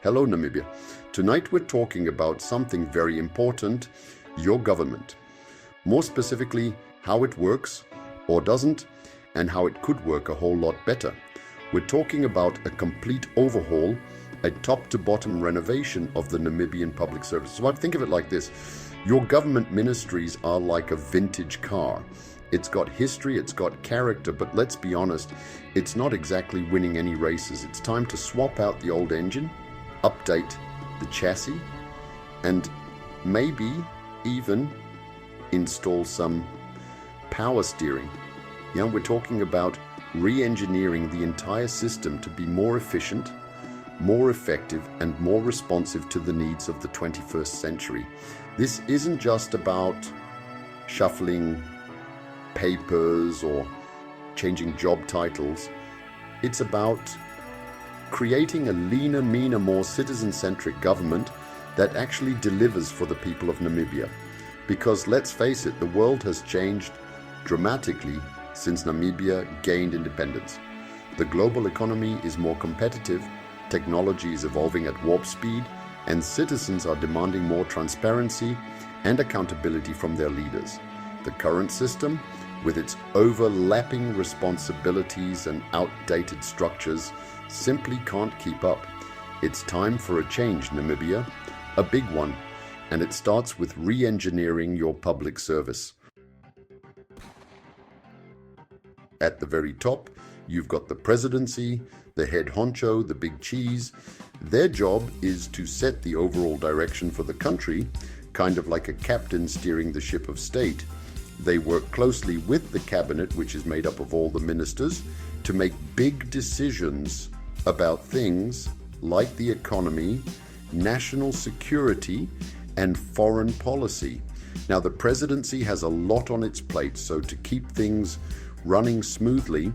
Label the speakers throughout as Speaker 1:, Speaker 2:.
Speaker 1: Hello Namibia. Tonight we're talking about something very important, your government. More specifically, how it works or doesn't, and how it could work a whole lot better. We're talking about a complete overhaul, a top to bottom renovation of the Namibian public service. So I think of it like this. Your government ministries are like a vintage car. It's got history, it's got character, but let's be honest, it's not exactly winning any races. It's time to swap out the old engine, update the chassis, and maybe even install some power steering. We're talking about re-engineering the entire system to be more efficient, more effective, and more responsive to the needs of the 21st century. This isn't just about shuffling papers or changing job titles. It's about creating a leaner, meaner, more citizen-centric government that actually delivers for the people of Namibia. Because let's face it, the world has changed dramatically since Namibia gained independence. The global economy is more competitive, technology is evolving at warp speed, and citizens are demanding more transparency and accountability from their leaders. The current system, with its overlapping responsibilities and outdated structures, simply can't keep up. It's time for a change, Namibia, a big one, and it starts with re-engineering your public service. At the very top, you've got the presidency, the head honcho, the big cheese. Their job is to set the overall direction for the country, kind of like a captain steering the ship of state. They work closely with the cabinet, which is made up of all the ministers, to make big decisions about things like the economy, national security, and foreign policy. Now, the presidency has a lot on its plate, so to keep things running smoothly,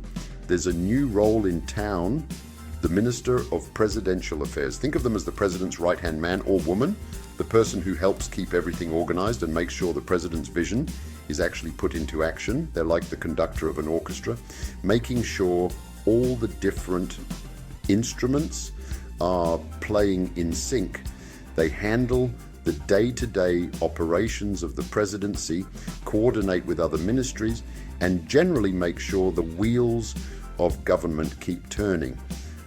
Speaker 1: there's a new role in town, the Minister of Presidential Affairs. Think of them as the president's right-hand man or woman, the person who helps keep everything organized and make sure the president's vision is actually put into action. They're like the conductor of an orchestra, making sure all the different instruments are playing in sync. They handle the day-to-day operations of the presidency, coordinate with other ministries, and generally make sure the wheels of government keep turning.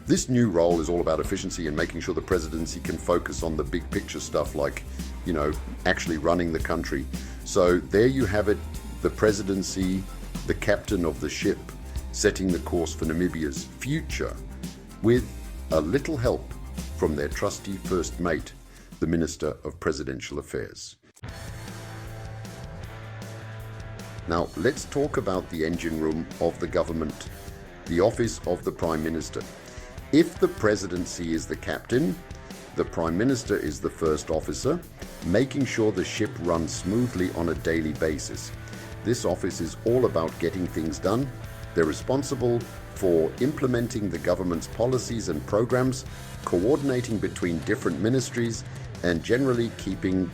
Speaker 1: This new role is all about efficiency and making sure the presidency can focus on the big picture stuff like, actually running the country. So there you have it, the presidency, the captain of the ship, setting the course for Namibia's future with a little help from their trusty first mate, the Minister of Presidential Affairs. Now, let's talk about the engine room of the government, the office of the Prime Minister. If the presidency is the captain, the Prime Minister is the first officer, making sure the ship runs smoothly on a daily basis. This office is all about getting things done. They're responsible for implementing the government's policies and programs, coordinating between different ministries, and generally keeping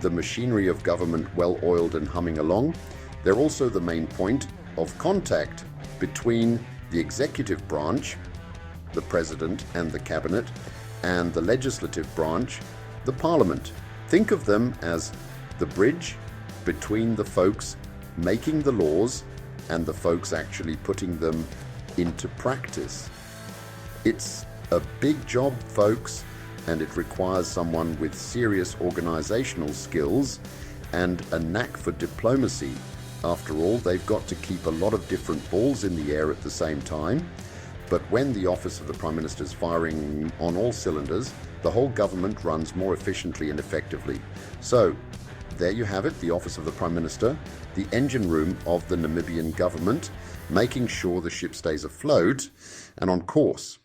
Speaker 1: the machinery of government well-oiled and humming along. They're also the main point of contact between the executive branch, the president and the cabinet, and the legislative branch, the parliament. Think of them as the bridge between the folks making the laws and the folks actually putting them into practice. It's a big job, folks, and it requires someone with serious organizational skills and a knack for diplomacy. After all, they've got to keep a lot of different balls in the air at the same time. But when the office of the Prime Minister is firing on all cylinders, the whole government runs more efficiently and effectively. So, there you have it, the office of the Prime Minister, the engine room of the Namibian government, making sure the ship stays afloat and on course.